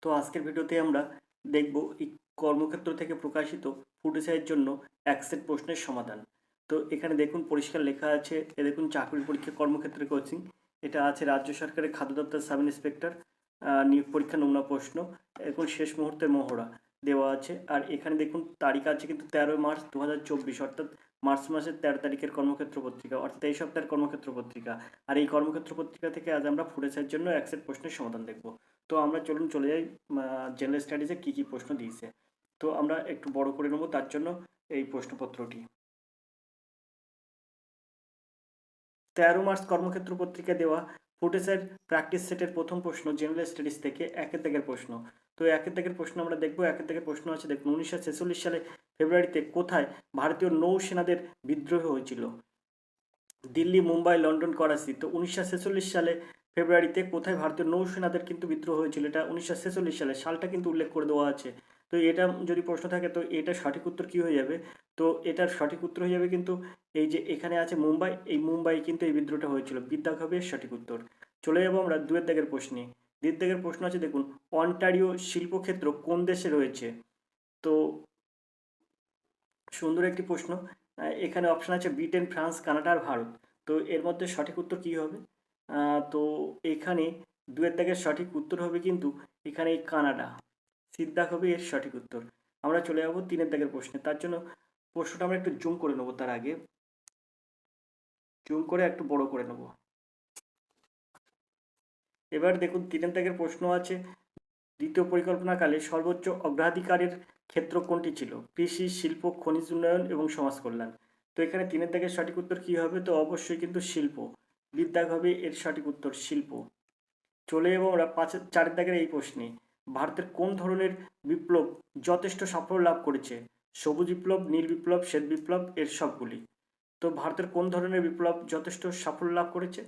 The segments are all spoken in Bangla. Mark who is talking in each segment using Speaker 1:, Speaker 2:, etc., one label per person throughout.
Speaker 1: তো আজকের ভিডিওতে আমরা দেখব এই কর্মক্ষেত্র থেকে প্রকাশিত ফুড এসআইয়ের জন্য এক সেট প্রশ্নের সমাধান। তো এখানে দেখুন পরিষ্কার লেখা আছে, দেখুন চাকরির পরীক্ষা কর্মক্ষেত্রে কোচিং। এটা আছে রাজ্য সরকারের খাদ্য দপ্তর সাব ইন্সপেক্টর নিয়োগ পরীক্ষা নমুনা প্রশ্ন। এখন শেষ মুহূর্তের মহড়া দেওয়া আছে। আর এখানে দেখুন তারিখ আছে কিন্তু 13 মার্চ 2024, অর্থাৎ মার্চ মাসের 13 তারিখের কর্মক্ষেত্র পত্রিকা, অর্থাৎ এই সপ্তাহের কর্মক্ষেত্র পত্রিকা। আর এই কর্মক্ষেত্র পত্রিকা থেকে আজ আমরা ফুড এসআইয়ের জন্য এক সেট প্রশ্নের সমাধান দেখব। তো আমরা চলে যাই জেনারেল স্টাডিজে কী কী প্রশ্ন দিয়েছে। তো আমরা একটু বড় করে নেব, তার জন্য এই প্রশ্নপত্রটি। 13 মার্চ কর্মক্ষেত্র পত্রিকা দেওয়া ফুড এসআইয়ের প্র্যাকটিস সেটের প্রথম প্রশ্ন জেনারেল স্টাডিজ থেকে একের দাগের প্রশ্ন। তো একের দাগের প্রশ্ন আমরা দেখব। একের দাগের প্রশ্ন আছে, দেখুন 1946 সালে ফেব্রুয়ারিতে কোথায় ভারতীয় নৌসেনাদের বিদ্রোহ হয়েছিল? দিল্লি, মুম্বাই, লন্ডন, করাচি। তো 1946 সালে ফেব্রুয়ারিতে কোথায় ভারতীয় নৌসেনাদের কিন্তু বিদ্রোহ হয়েছিল, এটা 1946 সালে, সালটা কিন্তু উল্লেখ করে দেওয়া আছে। তো এটা যদি প্রশ্ন থাকে তো এটা সঠিক উত্তর কী হয়ে যাবে? তো এটার সঠিক উত্তর হয়ে যাবে কিন্তু এই যে এখানে আছে মুম্বাই, এই মুম্বাই কিন্তু এই বিদ্রোহটা হয়েছিল। বিদ্যাগ হবে সঠিক উত্তর। চলে যাবো আমরা দুয়ের দাগের প্রশ্নে। দুয়ের দাগের প্রশ্ন আছে, দেখুন অন্টারিও শিল্পক্ষেত্র কোন দেশে রয়েছে? তো সুন্দর একটি প্রশ্ন। এখানে অপশান আছে ব্রিটেন, ফ্রান্স, কানাডা আর ভারত। তো এর মধ্যে সঠিক উত্তর কী হবে? তো এখানে দুয়ের দাগের সঠিক উত্তর হবে কিন্তু এখানে এই কানাডা। সিদ্ধাক হবে এর সঠিক উত্তর। আমরা চলে যাবো তিনের দাগের প্রশ্নে। তার জন্য প্রশ্নটা আমরা একটু জুম করে নেবো, তার আগে জুম করে একটু বড় করে নেব। এবার দেখুন তিনের দাগের প্রশ্ন আছে, দ্বিতীয় পরিকল্পনাকালে সর্বোচ্চ অগ্রাধিকারের ক্ষেত্র কোনটি ছিল? কৃষি, শিল্প, খনিজ উন্নয়ন এবং সমাজ কল্যাণ। তো এখানে তিনের দাগের সঠিক উত্তর কী হবে? তো অবশ্যই কিন্তু শিল্প। বিদ্যাগ হবে এর সঠিক উত্তর, শিল্প। চলে যাবো আমরা চারের দাগের এই প্রশ্নে। ভারতের কোন ধরনের বিপ্লব যথেষ্ট সাফল্য লাভ করেছে? সবুজ বিপ্লব, নীল বিপ্লব, শ্বেত বিপ্লব, এর সবগুলি। তো ভারতের কোন ধরনের বিপ্লব যথেষ্ট সাফল্য লাভ করেছে?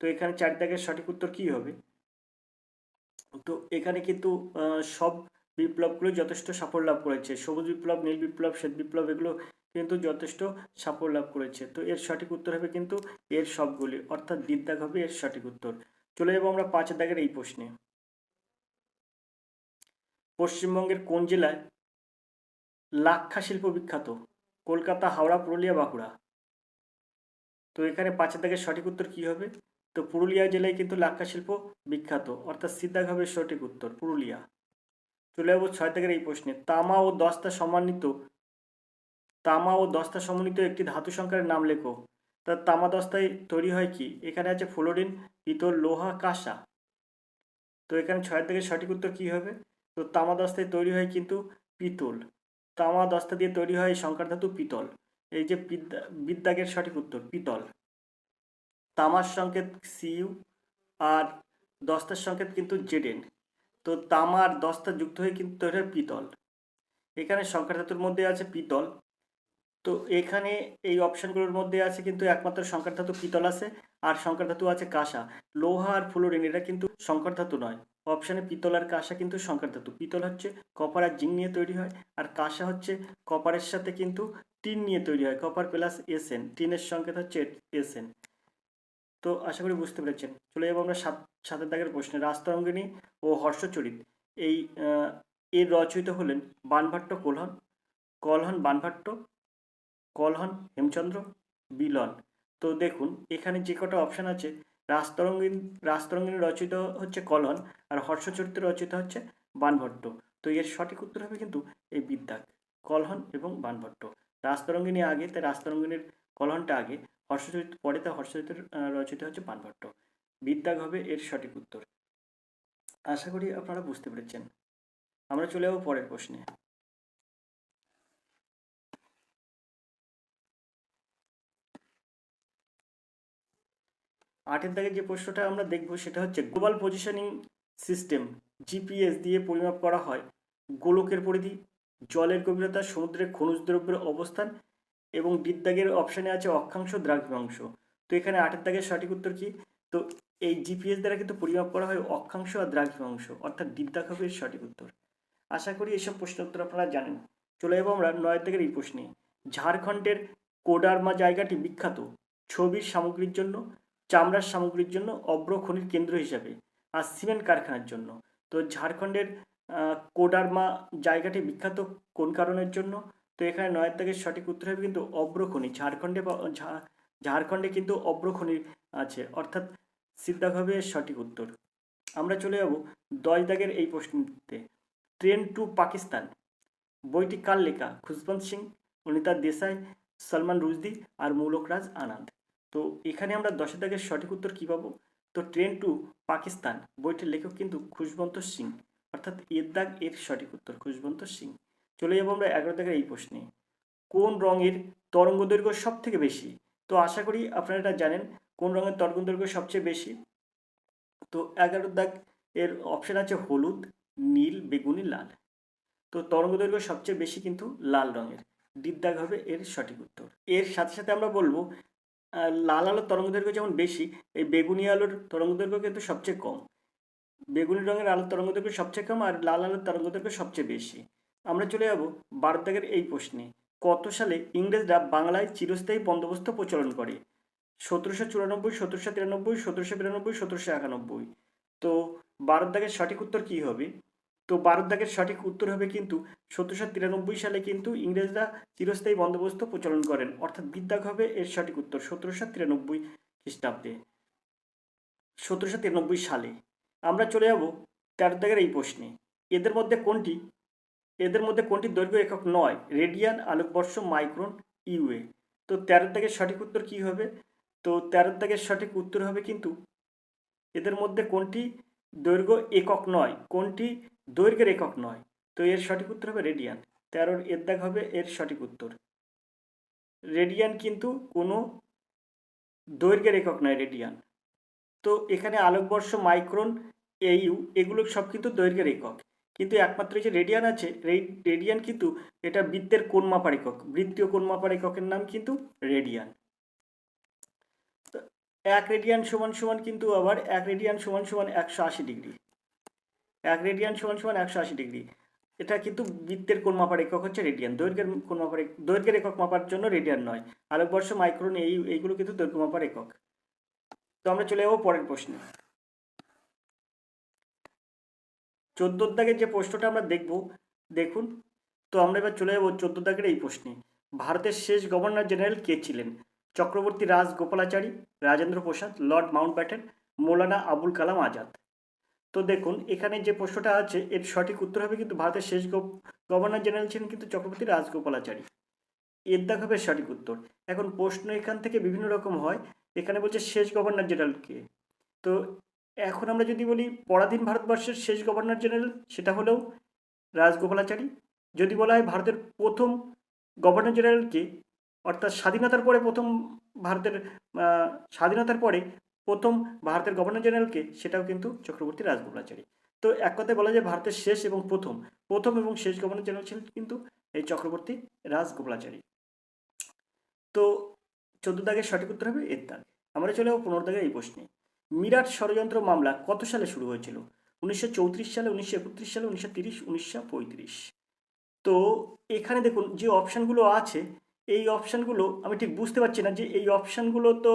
Speaker 1: তো এখানে চার দাগের সঠিক উত্তর কী হবে? তো এখানে কিন্তু সব বিপ্লবগুলো যথেষ্ট সাফল্য লাভ করেছে। সবুজ বিপ্লব, নীল বিপ্লব, শ্বেত বিপ্লব এগুলো কিন্তু যথেষ্ট সাফল্য লাভ করেছে। তো এর সঠিক উত্তর হবে কিন্তু এর সবগুলি, অর্থাৎ বিদ্যাগ হবে এর সঠিক উত্তর। চলে যাবো আমরা পাঁচের দাগের এই প্রশ্নে। পশ্চিমবঙ্গের কোন জেলায় লাক্ষা শিল্প বিখ্যাত? কলকাতা, হাওড়া, পুরুলিয়া, বাঁকুড়া। তো এখানে পাঁচের দাগের সঠিক উত্তর কী হবে? তো পুরুলিয়া জেলায় কিন্তু লাক্ষা শিল্প বিখ্যাত, অর্থাৎ সিদ্ধাগ হবে সঠিক উত্তর, পুরুলিয়া। চলে যাবো ছয় দাগের এই প্রশ্নে। তামা ও দস্তা সমন্বিত একটি ধাতু সংকরের নাম লেখো। তা তামা দস্তায় তৈরি হয় কি? এখানে আছে ফ্লোরিন, পিতল, লোহা, কাঁসা। তো এখানে ছয়ের থেকে সঠিক উত্তর কী হবে? তো তামা দস্তায় তৈরি হয় কিন্তু পিতল। তামা দস্তা দিয়ে তৈরি হয় সংকর ধাতু পিতল। এই যে বিদ্যাগের সঠিক উত্তর পিতল। তামার সংকেত সিইউ আর দস্তার সংকেত কিন্তু জেডেন। তো তামা আর দস্তা যুক্ত হয়ে কিন্তু তৈরি হয় পিতল। এখানে সংকর ধাতুর মধ্যে আছে পিতল। তো এখানে এই অপশানগুলোর মধ্যে আছে কিন্তু একমাত্র সংকর ধাতু পিতল আছে, আর সংকর ধাতু আছে কাঁসা। লোহা আর ফ্লোরিন এটা কিন্তু সংকর ধাতু নয়। অপশানে পিতল আর কাঁসা কিন্তু সংকর ধাতু। পিতল হচ্ছে কপার আর জিঙ্ক নিয়ে তৈরি হয়, আর কাঁসা হচ্ছে কপারের সাথে কিন্তু টিন নিয়ে তৈরি হয়, কপার প্লাস এসএন, টিনের সংকেত হচ্ছে এসএন। তো আশা করি বুঝতে পেরেছেন। চলে যাবো আমরা সাতের দাগের প্রশ্নে। রাজতরঙ্গিনী ও হর্ষচরিত এই এর রচয়িতা হলেন বানভট্ট, কলহন বানভট্ট, কলহন হেমচন্দ্র, বিলন। তো দেখুন এখানে যে কটা অপশান আছে, রাজতরঙ্গিনী রচিত হচ্ছে কলহন, আর হর্ষচরিত্র রচিত হচ্ছে বানভট্ট। তো এর সঠিক উত্তর হবে কিন্তু এই বিদ্যাগ, কলহন এবং বানভট্ট। রাজতরঙ্গিনী আগে, তাই রাজতরঙ্গিনীর কলহনটা আগে, হর্ষচরিত্র পরে, তাই হর্ষচরিত্রের রচিত হচ্ছে বানভট্ট। বিদ্যাগ হবে এর সঠিক উত্তর। আশা করি আপনারা বুঝতে পেরেছেন। আমরা চলে যাবো পরের প্রশ্নে। আটের দাগে যে প্রশ্নটা আমরা দেখব সেটা হচ্ছে গ্লোবাল পজিশনিং সিস্টেম জিপিএস দিয়ে পরিমাপ করা হয় গোলকের পরিধি, জলের গভীরতা, সমুদ্রের খনিজ দ্রব্যের অবস্থান, এবং ডির দাগের অপশানে আছে অক্ষাংশ, দ্রাঘিমাংশ। তো এখানে আটের দাগের সঠিক উত্তর কি? তো এই জিপিএস দ্বারা কিন্তু পরিমাপ করা হয় অক্ষাংশ আর দ্রাঘিমাংশ, অর্থাৎ ডির দাগ হবে এর সঠিক উত্তর। আশা করি এইসব প্রশ্নের উত্তর আপনারা জানেন। চলে যাবো আমরা নয়ের দাগের এই প্রশ্নে। ঝাড়খণ্ডের কোডারমা জায়গাটি বিখ্যাত ছবির সামগ্রীর জন্য, চামড়ার সামগ্রীর জন্য, অভ্র খনির কেন্দ্র হিসাবে, আর সিমেন্ট কারখানার জন্য। তো ঝাড়খণ্ডের কোডারমা জায়গাটি বিখ্যাত কোন কারণের জন্য? তো এখানে 9 দাগের সঠিক উত্তর হবে কিন্তু অব্রখনি। ঝাড়খণ্ডে কিন্তু অব্রখনি আছে, অর্থাৎ সিদ্ধাক হবে এর সঠিক উত্তর। আমরা চলে যাব 10 দাগের এই প্রশ্নটিতে। ট্রেন টু পাকিস্তান বইটি কার লেখা? খুশবন্ত সিং, অনিতা দেশাই, সলমান রুশদি আর মৌলক রাজ আনন্দ। তো এখানে আমরা 10 দাগের সঠিক উত্তর কী পাবো? তো ট্রেন টু পাকিস্তান বইটির লেখক কিন্তু খুশবন্ত সিং, অর্থাৎ এর দাগ এর সঠিক উত্তর খুশবন্ত সিং। চলে যাবো আমরা 11 দাগের এই প্রশ্নে। কোন রঙের তরঙ্গ দৈর্ঘ্য সব থেকে বেশি? তো আশা করি আপনারা এটা জানেন কোন রঙের তরঙ্গ দৈর্ঘ্য সবচেয়ে বেশি। তো 11 দাগ এর অপশন আছে হলুদ, নীল, বেগুনি, লাল। তো তরঙ্গ দৈর্ঘ্য সবচেয়ে বেশি কিন্তু লাল রঙের। ডিপ দাগ হবে এর সঠিক উত্তর। এর সাথে সাথে আমরা বলবো লাল আলোর তরঙ্গ দৈর্ঘ্য যেমন বেশি, এই বেগুনি আলোর তরঙ্গ দৈর্ঘ্য কিন্তু সবচেয়ে কম। বেগুনি রঙের আলোর তরঙ্গ দৈর্ঘ্য সবচেয়ে কম আর লাল আলোর তরঙ্গ দৈর্ঘ্য সবচেয়ে বেশি। আমরা চলে যাব 12 দাগের এই প্রশ্নে। কত সালে ইংরেজরা বাংলায় চিরস্থায়ী বন্দোবস্ত প্রচলন করে? 1794, 1793, 1792, 1791। তো 12 দাগের সঠিক উত্তর কী হবে? তো 12 দাগের সঠিক উত্তর হবে কিন্তু 1793 সালে কিন্তু ইংরেজরা চিরস্থায়ী বন্দোবস্ত প্রচলন করেন, অর্থাৎ বিদ্যাগ হবে এর সঠিক উত্তর 1793 খ্রিস্টাব্দে, 1793 সালে। আমরা চলে যাব 13 দাগের এই প্রশ্নে। এদের মধ্যে কোনটি দৈর্ঘ্য একক নয়? রেডিয়ান, আলোকবর্ষ, মাইক্রন, ইউএ। তো 13 দাগের সঠিক উত্তর কী হবে? তো 13 দাগের সঠিক উত্তর হবে কিন্তু এদের মধ্যে কোনটি দৈর্ঘ্য একক নয়, কোনটি দৈর্ঘ্যের একক নয়? তো এর সঠিক উত্তর হবে রেডিয়ান। 13 এর দাগ হবে এর সঠিক উত্তর। রেডিয়ান কিন্তু কোনো দৈর্ঘ্যের একক নয় রেডিয়ান। তো এখানে আলোকবর্ষ, মাইক্রন, এইউ এগুলো সব কিন্তু দৈর্ঘ্যের একক, কিন্তু একমাত্র যে রেডিয়ান আছে রেডিয়ান কিন্তু এটা বৃত্তের কোণ মাপার একক, বৃত্তীয় কোণ মাপার এককের নাম কিন্তু রেডিয়ান। তো 1 রেডিয়ান সমান সমান কিন্তু আবার 1 রেডিয়ান সমান সমান 180 ডিগ্রি। 1 রেডিয়ান সমান সমান 180 ডিগ্রি। এটা কিন্তু বৃত্তের কোণ মাপার একক হচ্ছে রেডিয়ান, দৈর্ঘ্যের একক মাপার জন্য রেডিয়ান নয়। আলোকবর্ষ, মাইক্রন এইগুলো কিন্তু দৈর্ঘ্য মাপার একক। তো আমরা চলে যাবো পরের প্রশ্নে। 14 দাগের যে প্রশ্নটা আমরা দেখুন। তো আমরা এবার চলে যাবো 14 দাগের এই প্রশ্নে। ভারতের শেষ গভর্নর জেনারেল কে ছিলেন? Chakraborty Rajagopalachari, Rajendra Prasad, Lord Mountbatten, Maulana Abul Kalam Azad. তো দেখুন এখানে যে প্রশ্নটা আছে এর সঠিক উত্তর হবে কিন্তু ভারতের শেষ গভর্নর জেনারেল ছিলেন কিন্তু চক্রবর্তী রাজগোপালাচারী। এর দাগ হবে সঠিক উত্তর। এখন প্রশ্ন এখান থেকে বিভিন্ন রকম হয়। এখানে বলছে শেষ গভর্নর জেনারেল কে। তো এখন আমরা যদি বলি পরাধীন ভারতবর্ষের শেষ গভর্নর জেনারেল, সেটা হলেও রাজগোপালাচারী। যদি বলা হয় ভারতের প্রথম গভর্নর জেনারেল কে, অর্থাৎ স্বাধীনতার পরে প্রথম ভারতের গভর্নর জেনারেলকে, সেটাও কিন্তু চক্রবর্তী রাজগোপালাচারী। তো এক কথায় বলা যায় ভারতের শেষ এবং প্রথম এবং শেষ গভর্নর জেনারেল ছিলেন কিন্তু এই চক্রবর্তী রাজগোপালাচারী। তো 14 দাগের সঠিক উত্তর হবে এর দাগ। আমরা চলে যাবো 15 দাগের এই প্রশ্নে। মিরাট ষড়যন্ত্র মামলা কত সালে শুরু হয়েছিল? 1934 সালে, 1931 সালে, 1930, 1935। তো এখানে দেখুন যে অপশানগুলো আছে এই অপশানগুলো আমি ঠিক বুঝতে পারছি না যে এই অপশানগুলো তো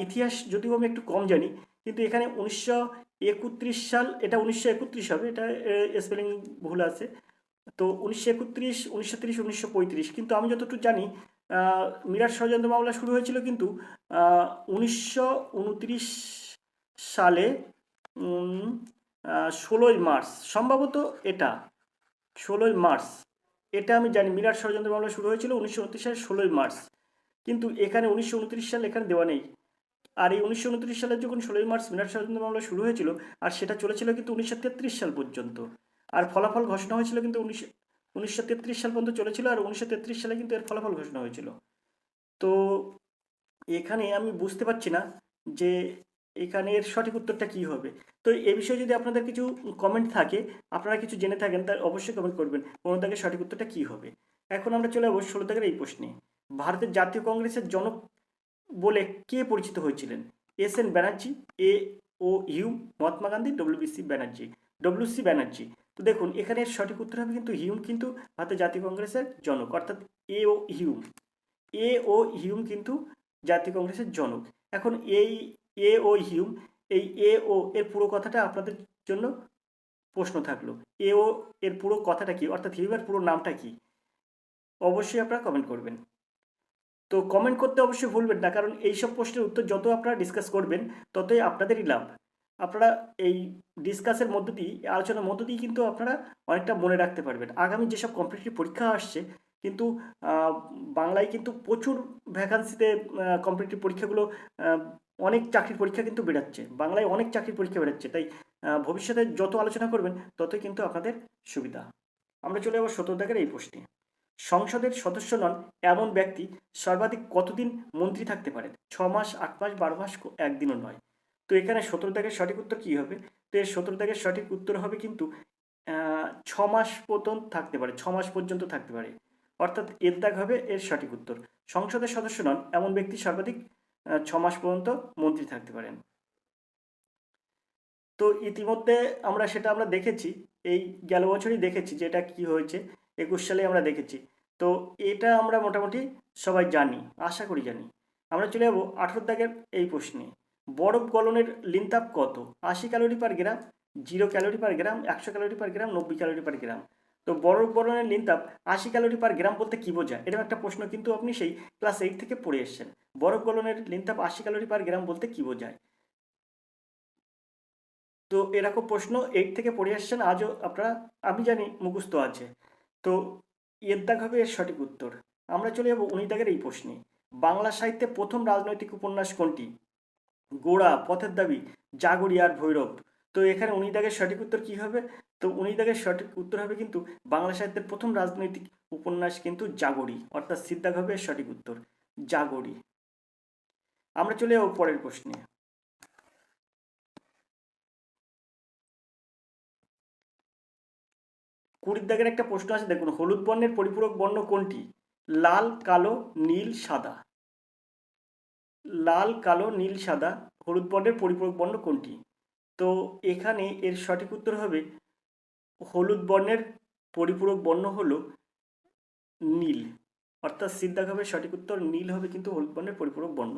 Speaker 1: ইতিহাস যদিও আমি একটু কম জানি, কিন্তু এখানে 1931 সাল, এটা 1931 হবে, এটা স্পেলিং ভুল আছে। তো 1931, 1930, 1935, কিন্তু আমি যতটুকু জানি মিরাট ষড়যন্ত্র মামলা শুরু হয়েছিল কিন্তু 1929 সালে 16ই মার্চ সম্ভবত, এটা 16ই মার্চ, এটা আমি জানি। মিরাট ষড়যন্ত্র মামলা শুরু হয়েছিল 1929 সালের 16ই মার্চ, কিন্তু এখানে 1929 সাল এখানে দেওয়া নেই। আর এই 1929 সালে যখন 16ই মার্চ মিরাট ষড়যন্ত্র মামলা শুরু হয়েছিল আর সেটা চলেছিল কিন্তু 1933 সাল পর্যন্ত, আর ফলাফল ঘোষণা হয়েছিল কিন্তু 1933 সাল পর্যন্ত চলেছিল, আর 1933 সালে কিন্তু এর ফলাফল ঘোষণা হয়েছিল। তো এখানে আমি বুঝতে পারছি না যে এখানে এর সঠিক উত্তরটা কী হবে। তো এ বিষয়ে যদি আপনাদের কিছু কমেন্ট থাকে, আপনারা কিছু জেনে থাকেন, তার অবশ্যই কমেন্ট করবেন 15 দাগের সঠিক উত্তরটা কী হবে। এখন আমরা চলে যাবো 16 দাগের এই প্রশ্নে। ভারতের জাতীয় কংগ্রেসের জনক বলে কে পরিচিত হয়েছিলেন? S N. Banerjee, A O. Hume, Mahatma Gandhi, W C. Banerjee. তো দেখুন এখানে এর সঠিক উত্তর হবে কিন্তু হিউম কিন্তু ভারতের জাতীয় কংগ্রেসের জনক, অর্থাৎ এ.ও. হিউম কিন্তু জাতীয় কংগ্রেসের জনক। এখন এই এ.ও. হিউম, এই এ.ও. এর পুরো কথাটা আপনাদের জন্য প্রশ্ন থাকলো। ও এর পুরো কথাটা কি, অর্থাৎ হিউবার পুরো নামটা কি? অবশ্যই আপনারা কমেন্ট করবেন। তো কমেন্ট করতে অবশ্যই ভুলবেন না, কারণ এইসব প্রশ্নের উত্তর যত আপনারা ডিসকাস করবেন ততই আপনাদেরই লাভ। আপনারা এই ডিসকাসের মধ্য দিয়ে, আলোচনার মধ্য দিয়ে কিন্তু আপনারা অনেকটা মনে রাখতে পারবেন। আগামী যেসব কম্পিটিটিভ পরীক্ষা আসছে, কিন্তু বাংলায় কিন্তু প্রচুর ভ্যাকান্সিতে কম্পিটিটিভ পরীক্ষাগুলো, অনেক চাকরির পরীক্ষা কিন্তু বেরোচ্ছে, বাংলায় অনেক চাকরির পরীক্ষা বেরোচ্ছে। তাই ভবিষ্যতে যত আলোচনা করবেন ততই কিন্তু আপনাদের সুবিধা। আমরা চলে যাবো 17 দাগের এই প্রশ্নে। সংসদের সদস্য নন এমন ব্যক্তি সর্বাধিক কতদিন মন্ত্রী থাকতে পারেন? 6 মাস, 8 মাস, 12 মাস, একদিনও নয়। তো এখানে 17 দাগের সঠিক উত্তর কী হবে? তো এর 17 দাগের সঠিক উত্তর হবে কিন্তু 6 মাস পর্যন্ত থাকতে পারে, 6 মাস পর্যন্ত থাকতে পারে, অর্থাৎ এর দাগ হবে এর সঠিক উত্তর। সংসদের সদস্য নন এমন ব্যক্তি সর্বাধিক 6 মাস পর্যন্ত মন্ত্রী থাকতে পারেন। তো ইতিমধ্যে আমরা দেখেছি, এই গেল বছরই দেখেছি যে এটা কী হয়েছে, 21 সালে আমরা দেখেছি। তো এটা আমরা মোটামুটি সবাই জানি, আশা করি জানি। আমরা চলে যাবো 18 দাগের এই প্রশ্নে। বরফ গলনের লিনতাপ কত? 80 ক্যালোরি পার গ্রাম, 0 ক্যালোরি পার গ্রাম, 100 ক্যালোরি পার গ্রাম, 90 ক্যালোরি পার গ্রাম। তো বরফ গলনের লিনতাপ 80 ক্যালোরি পার গ্রাম বলতে কী বোঝায়? এরকম একটা প্রশ্ন কিন্তু আপনি সেই ক্লাস 8 থেকে পড়ে এসেছেন। বরফ গলনের লিনতাপ 80 ক্যালোরি পার গ্রাম বলতে কী বোঝায়? তো এরকম প্রশ্ন 8 থেকে পড়ে আসছেন, আজও আপনারা, আমি জানি, মুখস্থ আছে। তো এর দাগ হবে এর সঠিক উত্তর। আমরা চলে যাবো 19 দাগের এই প্রশ্নে। বাংলা সাহিত্যে প্রথম রাজনৈতিক উপন্যাস কোনটি? গোড়া, পথের দাবি, জাগরি আর ভৈরব। তো এখানে 19 দাগের সঠিক উত্তর কী হবে? তো 19 দাগের সঠিক উত্তর হবে কিন্তু বাংলা সাহিত্যের প্রথম রাজনৈতিক উপন্যাস কিন্তু জাগরি, অর্থাৎ সিদ্ধাগ হবে এর সঠিক উত্তর, জাগরি। আমরা চলে যাবো পরের প্রশ্নে। 20 দাগের একটা প্রশ্ন আছে, দেখুন। হলুদ বর্ণের পরিপূরক বর্ণ কোনটি? লাল, কালো, নীল, সাদা। লাল, কালো, নীল, সাদা, হলুদ বর্ণের পরিপূরক বর্ণ কোনটি? তো এখানে এর সঠিক উত্তর হবে, হলুদ বর্ণের পরিপূরক বর্ণ হলো নীল, অর্থাৎ সিদ্ধাগ হবে সঠিক উত্তর, নীল হবে কিন্তু হলুদ বর্ণের পরিপূরক বর্ণ।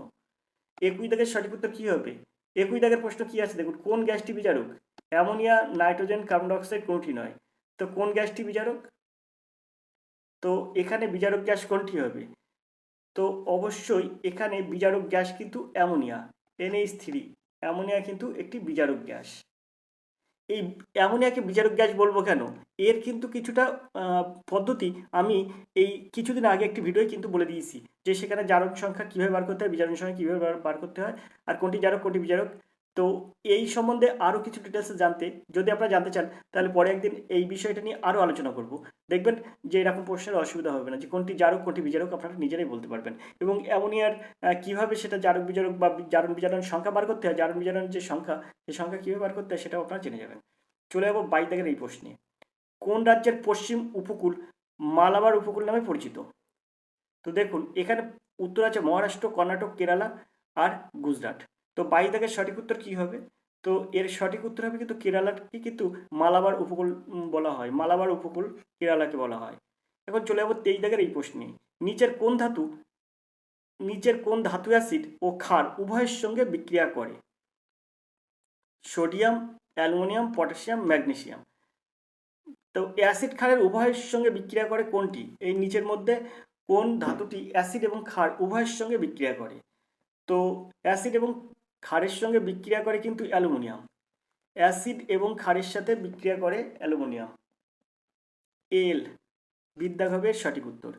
Speaker 1: 21 দাগের সঠিক উত্তর কী হবে? 21 দাগের প্রশ্ন কী আছে দেখুন। কোন গ্যাসটি বিজারক? অ্যামোনিয়া, নাইট্রোজেন, কার্বন ডাইঅক্সাইড কোনটি নয়। তো কোন গ্যাসটি বিজারক? তো এখানে বিজারক গ্যাস কোনটি হবে? তো অবশ্যই এখানে বিজারক গ্যাস কিন্তু অ্যামোনিয়া, NH3। অ্যামোনিয়া কিন্তু একটি বিজারক গ্যাস। এই অ্যামোনিয়াকে বিজারক গ্যাস বলবো কেন? এর কিন্তু কিছুটা পদ্ধতি আমি এই কিছুদিন আগে একটি ভিডিওয় কিন্তু বলে দিয়েছি, যে সেখানে জারক সংখ্যা কীভাবে বার করতে হয়, বিজারক সংখ্যা কীভাবে বার করতে হয়, আর কোনটি জারক কোনটি বিজারক। তো এই সম্বন্ধে আরও কিছু ডিটেলসে জানতে, যদি আপনারা জানতে চান, তাহলে পরে একদিন এই বিষয়টা নিয়ে আরও আলোচনা করব। দেখবেন যে এরকম প্রশ্নের অসুবিধা হবে না, যে কোনটি জারক কোনটি বিজারক আপনারা নিজেরাই বলতে পারবেন। এবং অ্যামোনিয়ার কীভাবে সেটা জারক বিজারক বা জারণ বিজারণ সংখ্যা বার করতে হয়, জারণ বিজারণ যে সংখ্যা, সেই সংখ্যা কীভাবে বার করতে হয় সেটাও আপনারা জেনে যাবেন। চলে যাবো 22 দাগের এই প্রশ্নে। কোন রাজ্যের পশ্চিম উপকূল মালাবার উপকূল নামে পরিচিত? তো দেখুন, এখানে উত্তর আছে মহারাষ্ট্র, কর্ণাটক, কেরালা আর গুজরাট। তো 22 দাগের সঠিক উত্তর কী হবে? তো এর সঠিক উত্তর হবে কিন্তু কেরালাকে কিন্তু মালাবার উপকূল বলা হয়, মালাবার উপকূল কেরালাকে বলা হয়। এখন চলে যাবো 23 দাগের এই প্রশ্নে। নিচের কোন ধাতু অ্যাসিড ও ক্ষার উভয়ের সঙ্গে বিক্রিয়া করে? Sodium, aluminium, potassium, magnesium. তো অ্যাসিড ক্ষারের উভয়ের সঙ্গে বিক্রিয়া করে কোনটি? এই নিচের মধ্যে কোন ধাতুটি অ্যাসিড এবং ক্ষার উভয়ের সঙ্গে বিক্রিয়া করে? তো অ্যাসিড এবং ক্ষারের সঙ্গে বিক্রিয়া করে কিন্তু অ্যালুমিনিয়াম। অ্যাসিড এবং ক্ষারের সাথে বিক্রিয়া করে অ্যালুমিনিয়াম, এল। বিদ্যাগ হবে সঠিক উত্তর।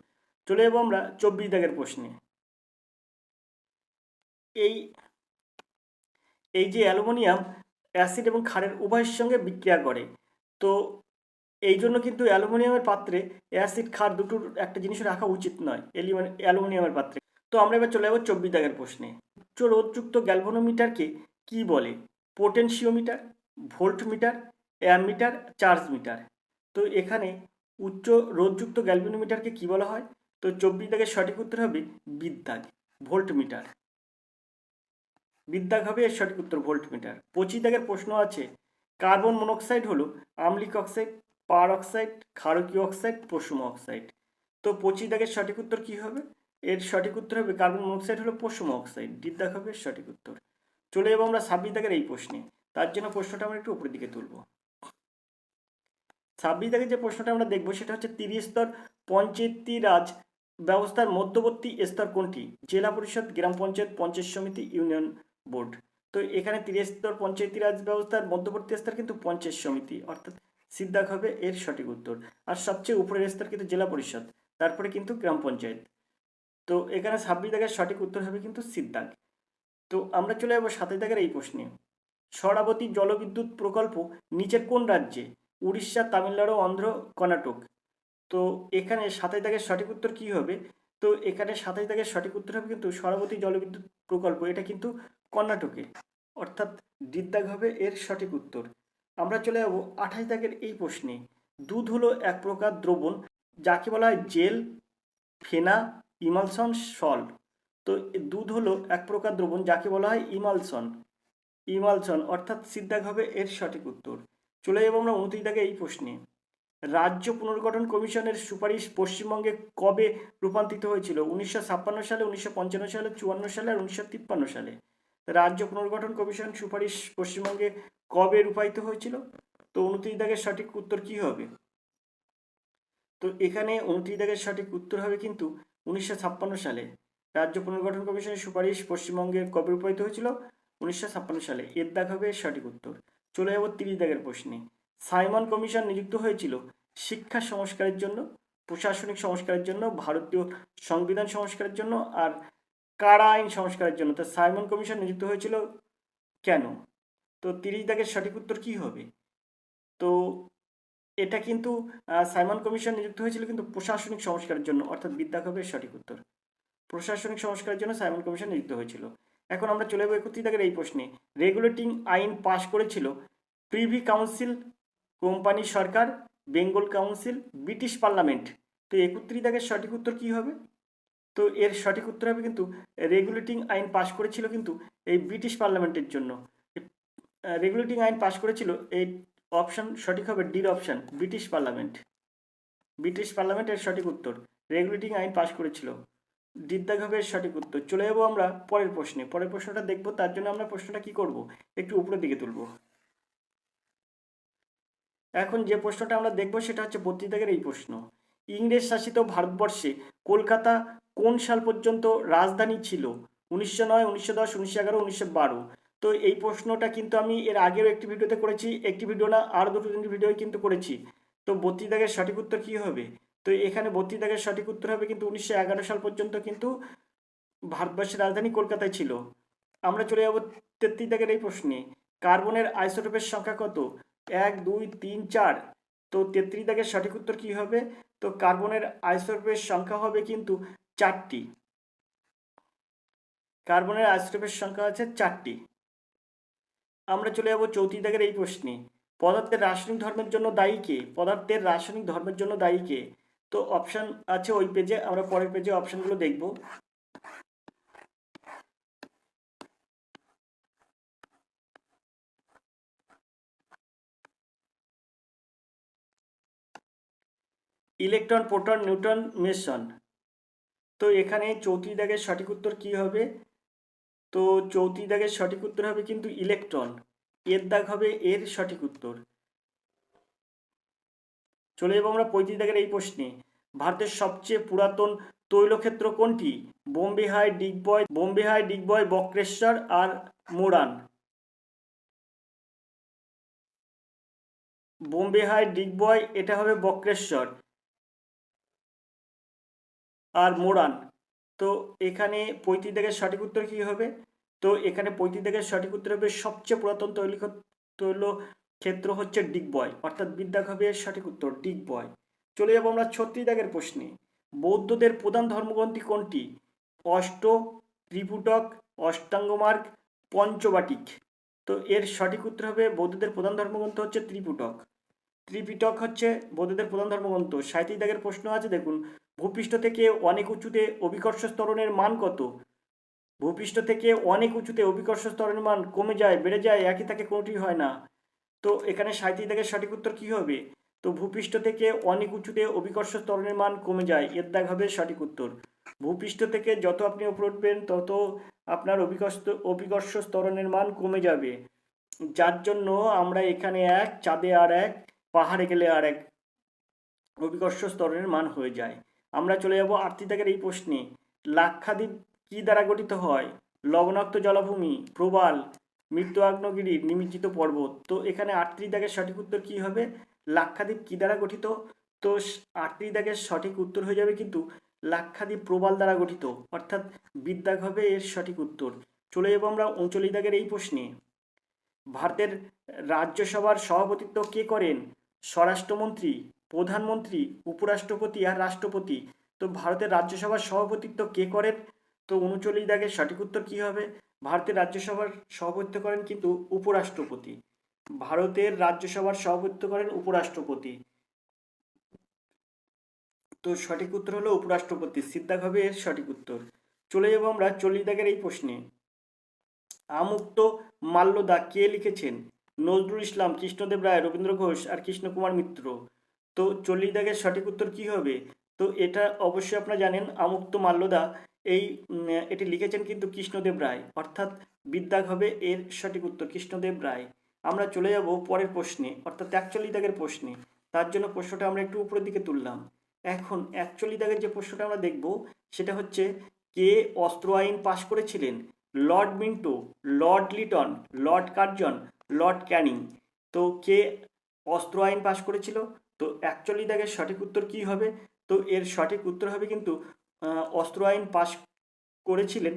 Speaker 1: চলে যাবো আমরা 24 দাগের প্রশ্নে। এই যে অ্যালুমিনিয়াম অ্যাসিড এবং ক্ষারের উভয়ের সঙ্গে বিক্রিয়া করে, তো এই জন্য কিন্তু অ্যালুমিনিয়ামের পাত্রে অ্যাসিড ক্ষার দুটোর একটা জিনিস রাখা উচিত নয় অ্যালুমিনিয়ামের পাত্রে। তো আমরা এবার চলে যাবো 24 দাগের প্রশ্নে। উচ্চ রোধযুক্ত গ্যালভানোমিটারকে কি বলে? Potentiometer, voltmeter, ammeter, charge meter. তো এখানে উচ্চ রোধযুক্ত গ্যালভানোমিটারকে কি বলা হয়? তো 24 দাগের সঠিক উত্তর হবে বিদ্যাগ, ভোল্টমিটার। বিদ্যাগ হবে এর সঠিক উত্তর, ভোল্টমিটার। 25 দাগের প্রশ্ন আছে, কার্বন মনোক্সাইড হলো আম্লিক অক্সাইড, পার অক্সাইড, ক্ষারকীয় অক্সাইড, পশম অক্সাইড। তো 25 দাগের সঠিক উত্তর কি হবে? এর সঠিক উত্তর হবে কার্বন মনোক্সাইড হলো পশম অক্সাইড। বিদ্যাগ হবে এর সঠিক উত্তর। চলে যাবো আমরা 26 দাগের এই প্রশ্নে। তার জন্য প্রশ্নটা আমরা একটু উপরের দিকে তুলব। 26 দাগের যে প্রশ্নটা আমরা দেখবো সেটা হচ্ছে ত্রিস্তর পঞ্চায়েতি রাজ ব্যবস্থার মধ্যবর্তী স্তর কোনটি? জেলা পরিষদ, গ্রাম পঞ্চায়েত, পঞ্চায়েত সমিতি, ইউনিয়ন বোর্ড। তো এখানে ত্রিস্তর পঞ্চায়েতি রাজ ব্যবস্থার মধ্যবর্তী স্তর কিন্তু পঞ্চায়েত সমিতি, অর্থাৎ সিদ্ধাক হবে এর সঠিক উত্তর। আর সবচেয়ে উপরের স্তর কিন্তু জেলা পরিষদ, তারপরে কিন্তু গ্রাম পঞ্চায়েত। তো এখানে 26 দাগের সঠিক উত্তর হবে কিন্তু সিদ্ধাক। তো আমরা চলে যাবো 27 দাগের এই প্রশ্নে। শরাবতী জলবিদ্যুৎ প্রকল্প নিচের কোন রাজ্যে? উড়িষ্যা, তামিলনাড়ু, অন্ধ্র, কর্ণাটক। তো এখানে 27 দাগের সঠিক উত্তর কি হবে? তো এখানে 27 দাগের সঠিক উত্তর হবে কিন্তু শরাবতী জলবিদ্যুৎ প্রকল্প, এটা কিন্তু কর্ণাটকে, অর্থাৎ দাগ হবে এর সঠিক উত্তর। আমরা চলে যাবো 28 দাগের এই প্রশ্নে। দুধ হলো এক প্রকার দ্রবণ যাকে বলা হয় জেল, ফেনা, ইমালশন, সল। তো দুধ হলো এক প্রকার দ্রবণ যাকে বলা হয় ইমালশন, অর্থাৎ সিদ্ধাক হবে এর সঠিক উত্তর। চলে যাবো আমরা 29 দাগে এই প্রশ্নে। রাজ্য পুনর্গঠন কমিশনের সুপারিশ পশ্চিমবঙ্গে কবে রূপান্তরিত হয়েছিল? 1956 সালে, 1955 সালে, 54 সালে আর 1953 সালে। রাজ্য পুনর্গঠন কমিশন সুপারিশ পশ্চিমবঙ্গে কবে রূপায়িত হয়েছিল? তো 29 দাগের সঠিক উত্তর কি হবে? তো এখানে 29 দাগের সঠিক উত্তর হবে কিন্তু 1956 সালে। রাজ্য পুনর্গঠন কমিশনের সুপারিশ পশ্চিমবঙ্গে কবে রূপায়িত হয়েছিল? 1956 সালে। এর দাগ হবে সঠিক উত্তর। চলে যাব 30 দাগের প্রশ্নে। সাইমন কমিশন নিযুক্ত হয়েছিল শিক্ষা সংস্কারের জন্য, প্রশাসনিক সংস্কারের জন্য, ভারতীয় সংবিধান সংস্কারের জন্য আর কারা আইন সংস্কারের জন্য। তো সাইমন কমিশন নিযুক্ত হয়েছিল কেন? তো 30 দাগের সঠিক উত্তর কি হবে? তো এটা কিন্তু সাইমন কমিশন নিযুক্ত হয়েছিল কিন্তু প্রশাসনিক সংস্কারের জন্য, অর্থাৎ বিদ্যা হবে সঠিক উত্তর। প্রশাসনিক সংস্কারের জন্য সাইমন কমিশন নিযুক্ত হয়েছিল। এখন আমরা চলে যাবো 31 দাগের এই প্রশ্নে। রেগুলেটিং আইন পাশ করেছিল প্রিভি কাউন্সিল, কোম্পানি সরকার, বেঙ্গল কাউন্সিল, ব্রিটিশ পার্লামেন্ট। তো 31 দাগের সঠিক উত্তর কি হবে? তো এর সঠিক উত্তর হবে কিন্তু রেগুলেটিং আইন পাশ করেছিল কিন্তু এই ব্রিটিশ পার্লামেন্টের জন্য। রেগুলেটিং আইন পাশ করেছিল, এই অপশন সঠিক হবে ডির অপশন, ব্রিটিশ পার্লামেন্ট। ব্রিটিশ পার্লামেন্টের সঠিক উত্তর, রেগুলেটিং আইন পাশ করেছিল। দিদ্দাগ হবে সঠিক উত্তর। চলে যাবো আমরা পরের প্রশ্নে। পরের প্রশ্নটা দেখবো, তার জন্য আমরা প্রশ্নটা কি করব, একটু উপরের দিকে তুলব। এখন যে প্রশ্নটা আমরা দেখবো সেটা হচ্ছে 32 দাগের এই প্রশ্ন। ইংরেজ শাসিত ভারতবর্ষে কলকাতা কোন সাল পর্যন্ত রাজধানী ছিল? 1909, 1910, 1911, 1912। তো এই প্রশ্নটা কিন্তু আমি এর আগেও একটি ভিডিওতে করেছি, একটি ভিডিও না আর দুটো তিনটি ভিডিও কিন্তু করেছি। তো 32 দাগের সঠিক উত্তর কি হবে? তো এখানে 32 দাগের সঠিক উত্তর হবে কিন্তু 1911 সাল পর্যন্ত কিন্তু ভারতবর্ষের রাজধানী কলকাতায় ছিল। আমরা চলে যাব 33 দাগের এই প্রশ্নে। কার্বনের আইসোটোপের সংখ্যা কত? 1, 2, 3, 4। তো 33 দাগের সঠিক উত্তর কি হবে? তো কার্বনের আইসোটোপের সংখ্যা হবে কিন্তু 4টি। কার্বনের আইসোটোপের সংখ্যা আছে 4টি। আমরা চলে যাব 34 দাগের এই প্রশ্নে। পদার্থের রাসায়নিক ধর্মের জন্য দায়ী কে? পদার্থের রাসায়নিক ধর্মের জন্য দায়ী কে? তো অপশান আছে ওই পেজে, আমরা পরের পেজে অপশানগুলো দেখব। Electron, proton, neutron, Mason. তো এখানে 34 দাগের সঠিক উত্তর কি হবে? তো 34 দাগের সঠিক উত্তর হবে কিন্তু ইলেকট্রন। এর দাগ হবে এর সঠিক উত্তর। চলে যাবো আমরা 35 দাগের এই প্রশ্নে। ভারতের সবচেয়ে পুরাতন তৈলক্ষেত্র কোনটি? বোম্বে হাই, ডিগবয়, বক্রেশ্বর আর মোরান। বোম্বে হাই, ডিগবয়, এটা হবে বক্রেশ্বর আর মোরান। তো এখানে 35 দাগের সঠিক উত্তর কি হবে? তো এখানে 35 দাগের সঠিক উত্তর হবে সবচেয়ে পুরাতন তৈলক্ষেত্র হচ্ছে ডিগবয়, অর্থাৎ বিদ্যাগ হবে এর সঠিক উত্তর, ডিগবয়। চলে যাবো আমরা 36 দাগের প্রশ্নে। বৌদ্ধদের প্রধান ধর্মগ্রন্থি কোনটি? অষ্ট, ত্রিপুটক, অষ্টাঙ্গমার্গ, পঞ্চবাটিক। তো এর সঠিক উত্তর হবে বৌদ্ধদের প্রধান ধর্মগ্রন্থ হচ্ছে ত্রিপুটক। ত্রিপিটক হচ্ছে বৌদ্ধদের প্রধান ধর্মগ্রন্থ। 37 দাগের প্রশ্ন আছে দেখুন। ভূপৃষ্ঠ থেকে অনেক উঁচুতে অভিকর্ষ ত্বরণের মান কত? ভূপৃষ্ঠ থেকে অনেক উঁচুতে অভিকর্ষ ত্বরণের মান কমে যায়, বেড়ে যায়, একই থাকে, কোনোটি হয় না। তো এখানে 37 দাগের সঠিক উত্তর কি হবে? তো ভূপৃষ্ঠ থেকে অনেক উঁচুতে অভিকর্ষ ত্বরণের মান কমে যায়, এর দাগ হবে সঠিক উত্তর। ভূপৃষ্ঠ থেকে যত আপনি উপরে উঠবেন তত আপনার অভিকর্ষ ত্বরণের মান কমে যাবে, যার জন্য আমরা এখানে 1, চাঁদে আর 1, পাহাড়ে গেলে আর এক অভিকর্ষ স্তরণের মান হয়ে যায়। আমরা চলে যাব 38 দাগের এই প্রশ্নে। লাক্ষাদ্বীপ কি দ্বারা গঠিত হয়? লবণাক্ত জলাভূমি, প্রবাল, মৃত্যু আগ্নেয়গিরি, নিমজ্জিত পর্বত। তো এখানে 38 দাগের সঠিক উত্তর কি হবে? লাক্ষাদ্বীপ কি দ্বারা গঠিত? তো 38 দাগের সঠিক উত্তর হয়ে যাবে কিন্তু লাক্ষাদ্বীপ প্রবাল দ্বারা গঠিত, অর্থাৎ বিদ্যাগ হবে এর সঠিক উত্তর। চলে যাব আমরা 39 দাগের এই প্রশ্নে। ভারতের রাজ্যসভার সভাপতিত্ব কে করেন? স্বরাষ্ট্রমন্ত্রী, প্রধানমন্ত্রী, উপরাষ্ট্রপতি আর রাষ্ট্রপতি। তো ভারতের রাজ্যসভার সভাপতিত্ব কে করেন? তো 39 দাগের সঠিক উত্তর কি হবে? ভারতের রাজ্যসভার সভাপতিত্ব করেন কিন্তু উপরাষ্ট্রপতি। ভারতের রাজ্যসভার সভাপতিত্ব করেন উপরাষ্ট্রপতি। তো সঠিক উত্তর হলো উপরাষ্ট্রপতি। সিদ্ধাগ হবে এর সঠিক উত্তর। চলে যাব আমরা 40 দাগের এই প্রশ্নে। আমুক্ত মাল্যদা কে লিখেছেন? নজরুল ইসলাম, কৃষ্ণদেব রায়, রবীন্দ্র ঘোষ আর কৃষ্ণকুমার মিত্র। তো 40 দাগের সঠিক উত্তর কি হবে? তো এটা অবশ্যই আপনারা জানেন, আমুক্ত মাল্যদা এটি লিখেছেন কিন্তু কৃষ্ণদেব রায়, অর্থাৎ বিদ্যাগ হবে এর সঠিক উত্তর কৃষ্ণদেব রায়। আমরা চলে যাব পরের প্রশ্নে, অর্থাৎ 41 দাগের প্রশ্নে। তার জন্য প্রশ্নটা আমরা একটু উপরের দিকে তুললাম। এখন 41 দাগের যে প্রশ্নটা আমরা দেখব সেটা হচ্ছে, কে অস্ত্র আইন পাশ করেছিলেন? Lord Minto, Lord Liton, Lord Curzon, Lord Canning. তো কে অস্ত্র আইন পাশ করেছিল? তো 41 দাগের সঠিক উত্তর কি হবে? তো এর সঠিক উত্তর হবে কিন্তু অস্ত্র আইন পাশ করেছিলেন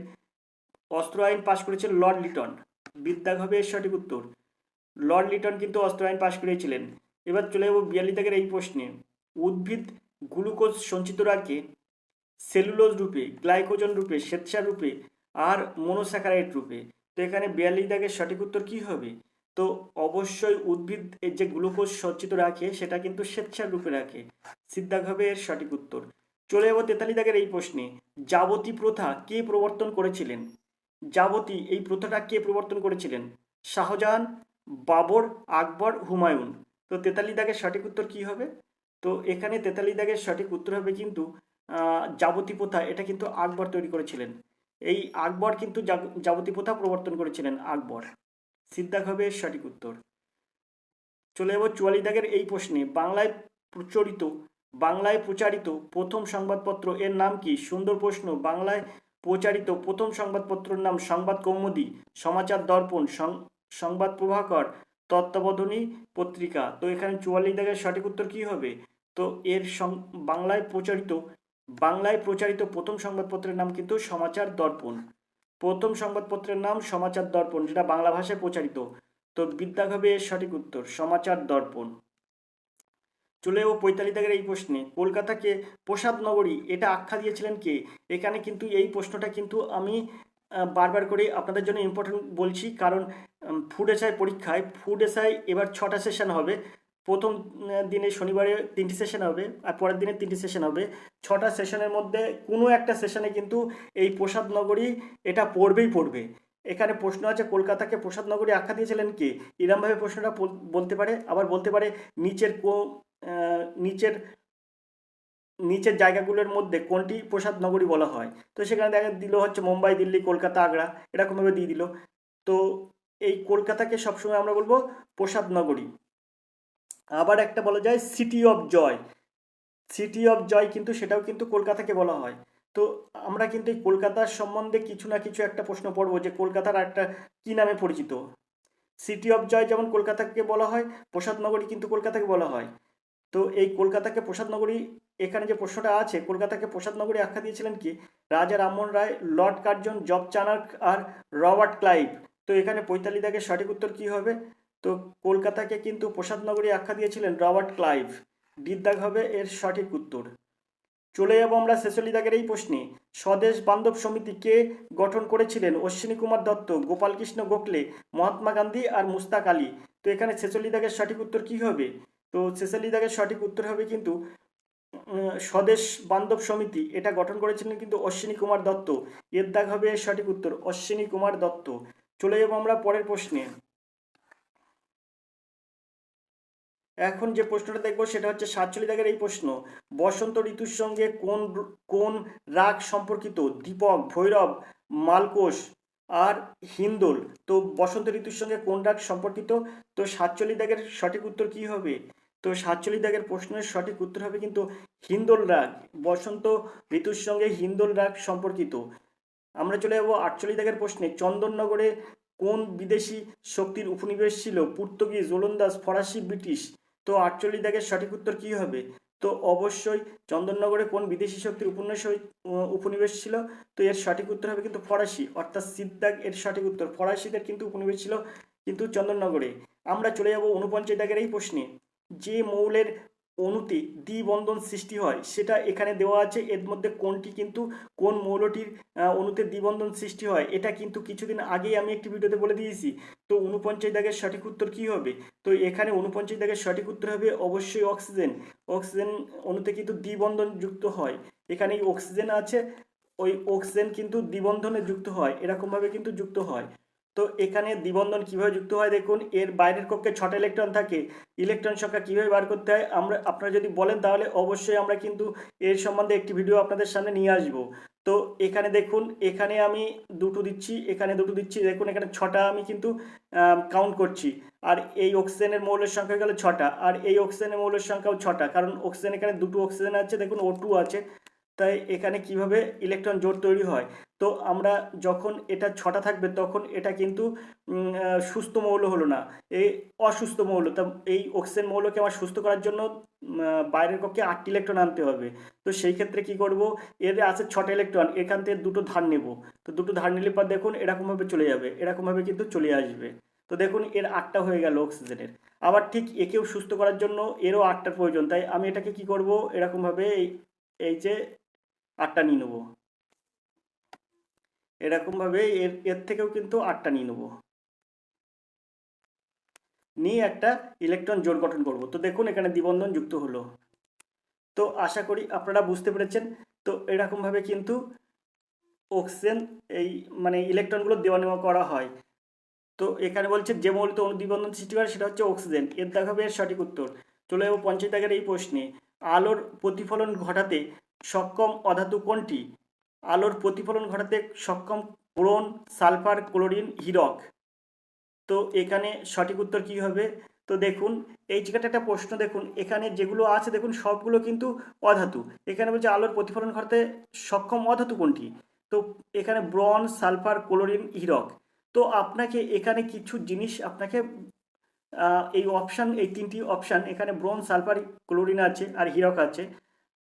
Speaker 1: লর্ড লিটন। বিদ্যাগ হবে এর সঠিক উত্তর। লর্ড লিটন কিন্তু অস্ত্র আইন পাশ করেছিলেন। এবার চলে যাব 42 দাগের এই প্রশ্নে। উদ্ভিদ গ্লুকোজ সঞ্চিত রাখে সেলুলোজ রূপে, গ্লাইকোজেন রূপে, শ্বেতসার রূপে আর মনোস্যাকারাইড রূপে। তো এখানে 42 দাগের সঠিক উত্তর কি হবে? তো অবশ্যই উদ্ভিদ এর যে গ্লুকোজ সঞ্চিত রাখে সেটা কিন্তু শ্বেতসার রূপে রাখে। সিদ্ধাগ হবে এর সঠিক উত্তর। চলে যাব 43 দাগের এই প্রশ্নে। যাবতী প্রথা কে প্রবর্তন করেছিলেন? যাবতী এই প্রথাটা কে প্রবর্তন করেছিলেন? শাহজাহান, বাবর, আকবর, হুমায়ুন। তো 43 দাগের সঠিক উত্তর কি হবে? তো এখানে 43 দাগের সঠিক উত্তর হবে কিন্তু যাবতী প্রথা, এটা কিন্তু আকবর তৈরি করেছিলেন। এই আকবর কিন্তু যাবতী প্রথা প্রবর্তন করেছিলেন, আকবর। সিদ্ধাগ হবে এর সঠিক উত্তর। চলে যাব 44 দাগের এই প্রশ্নে। বাংলায় প্রচারিত প্রথম সংবাদপত্র এর নাম কি? সুন্দর প্রশ্ন। বাংলায় প্রচারিত প্রথম সংবাদপত্রের নাম সংবাদ কৌমুদী, সমাচার দর্পণ, সংবাদ প্রভাকর, তত্ত্ববোধিনী পত্রিকা। তো এখানে 44 দাগের সঠিক উত্তর কি হবে? তো এর বাংলায় প্রচারিত প্রথম সংবাদপত্রের নাম কিন্তু সমাচার দর্পণ। প্রথম সংবাদপত্রের নাম সমাচার দর্পণ, যেটা বাংলা ভাষায় প্রচারিত। তো বিদ্যাগ হবে এর সঠিক উত্তর সমাচার দর্পণ। চলে যাবো 45 দাগের এই প্রশ্নে। কলকাতাকে প্রসাদ নগরী এটা আখ্যা দিয়েছিলেন কে? এখানে কিন্তু এই প্রশ্নটা কিন্তু আমি বারবার করে আপনাদের জন্য ইম্পর্টেন্ট বলছি, কারণ ফুড এসআই পরীক্ষায় এবার 6টা সেশন হবে। প্রথম দিনে শনিবারে 3টি সেশন হবে আর পরের দিনে 3টি সেশন হবে। 6টা সেশনের মধ্যে কোনো একটা সেশনে কিন্তু এই প্রসাদ নগরী এটা পড়বে। এখানে প্রশ্ন আছে, কলকাতাকে প্রসাদ নগরী আখ্যা দিয়েছিলেন কে? এরমভাবে প্রশ্নটা বলতে পারে। আবার বলতে পারে নিচের জায়গাগুলোর মধ্যে কোনটি প্রসাদ নগরী বলা হয়? তো সেখানে দেখা দিল হচ্ছে মুম্বাই, দিল্লি, কলকাতা, আগ্রা, এরকমভাবে দিয়ে দিল। তো এই কলকাতাকে সবসময় আমরা বলবো প্রসাদ নগরী। আবার একটা বলা যায় সিটি অফ জয়, কিন্তু সেটাও কিন্তু কলকাতাকে বলা হয়। তো আমরা কিন্তু এই কলকাতার সম্বন্ধে কিছু না কিছু একটা প্রশ্ন পড়বো, যে কলকাতার একটা কি নামে পরিচিত। সিটি অফ জয় যেমন কলকাতাকে বলা হয়, প্রসাদ নগরী কিন্তু কলকাতাকে বলা হয়। তো এই কলকাতাকে প্রসাদ নগরী, এখানে যে প্রশ্নটা আছে, কলকাতাকে প্রসাদ নগরী আখ্যা দিয়েছিলেন কি? রাজা Rammohan Roy, Lord Curzon, job চানার্ক আর রবার্ট ক্লাইভ। তো এখানে 45 দাগের সঠিক উত্তর কি হবে? তো কলকাতাকে কিন্তু প্রসাদ নগরী আখ্যা দিয়েছিলেন রবার্ট ক্লাইভ। বিদ্যাগ হবে এর সঠিক উত্তর। চলে যাব আমরা 46 দাগের এই প্রশ্নে। স্বদেশ বান্ধব সমিতি কে গঠন করেছিলেন? অশ্বিনী কুমার দত্ত, গোপালকৃষ্ণ গোখলে, মহাত্মা গান্ধী আর মুস্তাক আলী। তো এখানে 46 দাগের সঠিক উত্তর কি হবে? তো 46 দাগের সঠিক উত্তর হবে কিন্তু স্বদেশ বান্ধব সমিতি এটা গঠন করেছিলেন কিন্তু অশ্বিনী কুমার দত্ত। এর দাগ হবে এর সঠিক উত্তর অশ্বিনী কুমার দত্ত। চলে যাব আমরা পরের প্রশ্নে। এখন যে প্রশ্নটা দেখবো সেটা হচ্ছে 47 দাগের এই প্রশ্ন। বসন্ত ঋতুর সঙ্গে কোন রাগ সম্পর্কিত? দীপক, ভৈরব, মালকোষ আর হিন্দোল। তো বসন্ত ঋতুর সঙ্গে কোন রাগ সম্পর্কিত? তো 47 দাগের সঠিক উত্তর কি হবে? তো 47 দাগের প্রশ্নের সঠিক উত্তর হবে কিন্তু হিন্দোল রাগ। বসন্ত ঋতুর সঙ্গে হিন্দোল রাগ সম্পর্কিত। আমরা চলে যাবো 48 দাগের প্রশ্নে। চন্দননগরে কোন বিদেশি শক্তির উপনিবেশ ছিল? পর্তুগিজ, ওলন্দাজ, ফরাসি, ব্রিটিশ। তো 48 দাগের সঠিক উত্তর কি হবে? তো অবশ্যই চন্দননগরে কোন বিদেশি শক্তির উপনিবেশ ছিল? তো এর সঠিক উত্তর হবে কিন্তু ফরাসি, অর্থাৎ সিদ্দাগ এর সঠিক উত্তর। ফরাসিদের কিন্তু উপনিবেশ ছিল কিন্তু চন্দননগরে। আমরা চলে যাব 49 দাগের এই প্রশ্নে। যে মৌলের অণুতে দ্বিবন্ধন সৃষ্টি হয় সেটা এখানে দেওয়া আছে। এর মধ্যে কোনটি কিন্তু কোন মৌলটির অণুতে দ্বিবন্ধন সৃষ্টি হয় এটা কিন্তু কিছুদিন আগেই আমি একটি ভিডিওতে বলে দিয়েছি। তো 49 দাগের সঠিক উত্তর কি হবে? তো এখানে 49 দাগের সঠিক উত্তর হবে অবশ্যই অক্সিজেন। অক্সিজেন অণুতে কিন্তু দ্বিবন্ধন যুক্ত হয়। এখানে অক্সিজেন আছে, ওই অক্সিজেন কিন্তু দ্বিবন্ধনে যুক্ত হয়, এরকমভাবে কিন্তু যুক্ত হয়। তো এখানে দ্বিবন্ধন কিভাবে যুক্ত হয় দেখুন, এর বাইরের কক্ষে 6টা ইলেকট্রন থাকে। ইলেকট্রন সংখ্যা কিভাবে বার করতে হয় আপনারা যদি বলেন তাহলে অবশ্যই আমরা কিন্তু এর সম্বন্ধে একটি ভিডিও আপনাদের সামনে নিয়ে আসব। তো এখানে দেখুন, এখানে আমি দুটো দিচ্ছি, এখানে দুটো দিচ্ছি, দেখুন এখানে 6টা আমি কিন্তু কাউন্ট করছি। আর এই অক্সিজেনের মৌলের সংখ্যা গেল 6টা, আর এই অক্সিজেনের মৌলের সংখ্যাও 6টা, কারণ অক্সিজেন এখানে দুটো অক্সিজেন আছে, দেখুন O2 আছে। তাই এখানে কিভাবে ইলেকট্রন জোড় তৈরি হয়? তো আমরা যখন এটা 6টা থাকবে তখন এটা কিন্তু সুস্থ মৌল হলো না, এই অসুস্থ মৌল। তা এই অক্সিজেন মৌলকে আমার সুস্থ করার জন্য বাইরের কক্ষে 8টি ইলেকট্রন আনতে হবে। তো সেই ক্ষেত্রে কি করব, এর আছে 6টা ইলেকট্রন, এখান থেকে দুটো ধার নেব। তো দুটো ধার নিলে পর দেখুন এরকমভাবে চলে যাবে, এরকমভাবে কিন্তু চলে আসবে। তো দেখুন এর 8টা হয়ে গেল অক্সিজেনের। আবার ঠিক একেও সুস্থ করার জন্য এরও 8টার প্রয়োজন, তাই আমি এটাকে কি করব, এরকমভাবে এই যে 8টা নিয়ে নেবো, এরকমভাবে এর এর থেকেও কিন্তু 8টা নিয়ে নেবো, নিয়ে একটা ইলেকট্রন জোড় গঠন করব। তো দেখুন এখানে দ্বিবন্ধন যুক্ত হলো। তো আশা করি আপনারা বুঝতে পেরেছেন। তো এরকমভাবে কিন্তু অক্সিজেন এই মানে ইলেকট্রনগুলো দেওয়া নেওয়া করা হয়। তো এখানে বলছে যে মৌলতে অণুদ্বিবন্ধন সৃষ্টি করে সেটা হচ্ছে অক্সিজেন, এর দেখাবে এর সঠিক উত্তর। চলে যাবো 50 দাগের এই প্রশ্নে। আলোর প্রতিফলন ঘটাতে সক্ষম অধাতু কোনটি? আলোর প্রতিফলন ঘটাতে সক্ষম বোরন, সালফার, ক্লোরিন, হীরক। তো এখানে সঠিক উত্তর কি হবে? তো দেখুন এই জায়গাটা একটা প্রশ্ন, দেখুন এখানে যেগুলো আছে দেখুন সবগুলো কিন্তু অধাতু। এখানে বলছে আলোর প্রতিফলন ঘটাতে সক্ষম অধাতু কোনটি? তো এখানে ব্রোঞ্জ, সালফার, ক্লোরিন, হীরক। তো আপনাকে এখানে কিছু জিনিস আপনাকে এই অপশান, এই 3টি অপশান, এখানে ব্রোঞ্জ, সালফার, ক্লোরিন আছে আর হীরক আছে।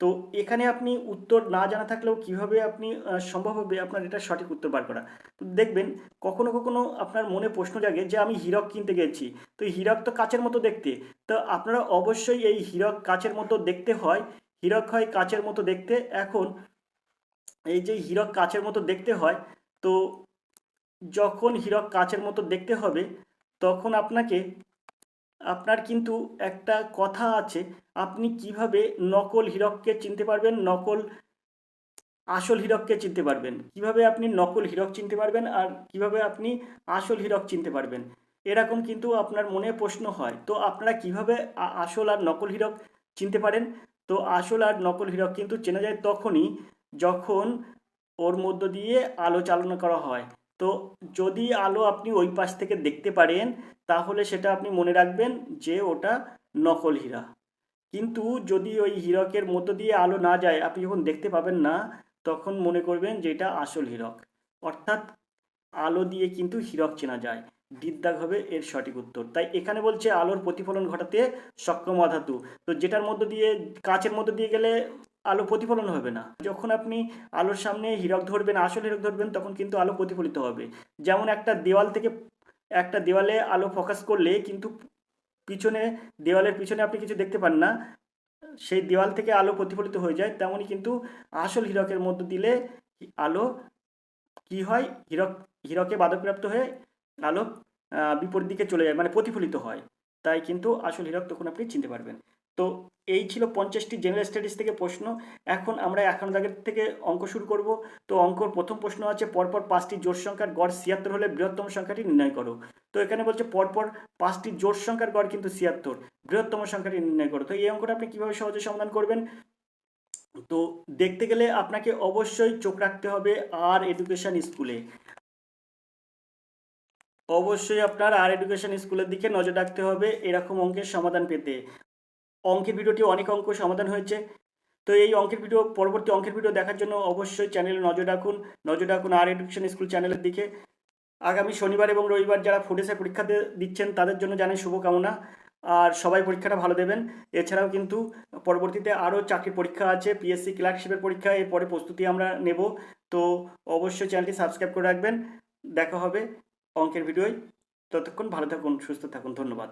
Speaker 1: তো এখানে আপনি উত্তর না জানা থাকলেও কিভাবে আপনি সম্ভব হবে আপনার এটা সঠিক উত্তর বার করা? তো দেখবেন কখনো কখনো আপনার মনে প্রশ্ন জাগে যে আমি হীরক কিনতে গেছি, তো হীরক তো কাচের মতো দেখতে। তো আপনারা অবশ্যই এই হীরক কাচের মতো দেখতে হয়, হীরক হয় কাচের মতো দেখতে। এখন এই যে হীরক কাচের মতো দেখতে হয়, তো যখন হীরক কাচের মতো দেখতে হবে তখন আপনার কিন্তু একটা কথা আছে, আপনি কিভাবে নকল হীরককে চিনতে পারবেন, আসল হীরককে চিনতে পারবেন, কিভাবে আপনি নকল হীরক চিনতে পারবেন আর কিভাবে আপনি আসল হীরক চিনতে পারবেন, এরকম কিন্তু আপনার মনে প্রশ্ন হয়। তো আপনারা কিভাবে আসল আর নকল হীরক চিনতে পারেন? তো আসল আর নকল হীরক কিন্তু চেনা যায় তখনই যখন ওর মধ্য দিয়ে আলো চালনা করা হয়। তো যদি আলো আপনি ওই পাশ থেকে দেখতে পারেন তাহলে সেটা আপনি মনে রাখবেন যে ওটা নকল হীরা। কিন্তু যদি ওই হীরকের মধ্য দিয়ে আলো না যায়, আপনি যখন দেখতে পাবেন না, তখন মনে করবেন যে এটা আসল হীরক। অর্থাৎ আলো দিয়ে কিন্তু হীরক চেনা যায়। ডিদ্দাগ হবে এর সঠিক উত্তর। তাই এখানে বলছে আলোর প্রতিফলন ঘটাতে সক্ষম অধাতু। তো যেটার মধ্য দিয়ে, কাচের মধ্য দিয়ে গেলে আলো প্রতিফলন হবে না। যখন আপনি আলোর সামনে হীরক ধরবেন, আসল হীরক ধরবেন, তখন কিন্তু আলো প্রতিফলিত হবে। যেমন একটা দেওয়ালে আলো ফোকাস করলে কিন্তু দেওয়ালের পিছনে আপনি কিছু দেখতে পান না, সেই দেওয়াল থেকে আলো প্রতিফলিত হয়ে যায়। তেমনই কিন্তু আসল হীরকের মধ্য দিলে আলো কি হয়, হীরকে বাধাপ্রাপ্ত হয়ে আলো বিপরীত দিকে চলে যায়, মানে প্রতিফলিত হয়। তাই কিন্তু আসল হীরক তখন আপনি চিনতে পারবেন। তো এই ছিল 50টি জেনারেল স্টাডিজ থেকে প্রশ্ন। এখন আমরা 51 দাগের থেকে অঙ্ক শুরু করব। তো অঙ্কর প্রথম প্রশ্ন আছে, পরপর 5টি জোড় সংখ্যার গড় 76 হলে বৃহত্তম সংখ্যাটি নির্ণয় করো। তো এখানে বলছে পরপর 5টি জোড় সংখ্যার গড় কিন্তু 76, বৃহত্তম সংখ্যাটি নির্ণয় করো। তো এই অঙ্কটা আপনি কিভাবে সহজে সমাধান করবেন? তো দেখতে গেলে আপনাকে অবশ্যই চোখ রাখতে হবে আর এডুকেশন স্কুলে। অবশ্যই আপনার আর এডুকেশন স্কুলের দিকে নজর রাখতে হবে এরকম অঙ্কের সমাধান পেতে। অঙ্কের ভিডিওটি অনেক অঙ্ক সমাধান হয়েছে। তো এই অঙ্কের ভিডিও, পরবর্তী অঙ্কের ভিডিও দেখার জন্য অবশ্যই চ্যানেলে নজর রাখুন আর এডুকেশন স্কুল চ্যানেলের দিকে। আগামী শনিবার এবং রবিবার যারা ফুড এসআই পরীক্ষা দিচ্ছেন তাদের জন্য জানাই শুভকামনা, আর সবাই পরীক্ষাটা ভালো দেবেন। এছাড়াও কিন্তু পরবর্তীতে আরও চাকরির পরীক্ষা আছে, পিএসসি ক্লার্কশিপের পরীক্ষা, এরপরে প্রস্তুতি আমরা নেব। তো অবশ্যই চ্যানেলটি সাবস্ক্রাইব করে রাখবেন। দেখা হবে অঙ্কের ভিডিওয়। ততক্ষণ ভালো থাকুন, সুস্থ থাকুন, ধন্যবাদ।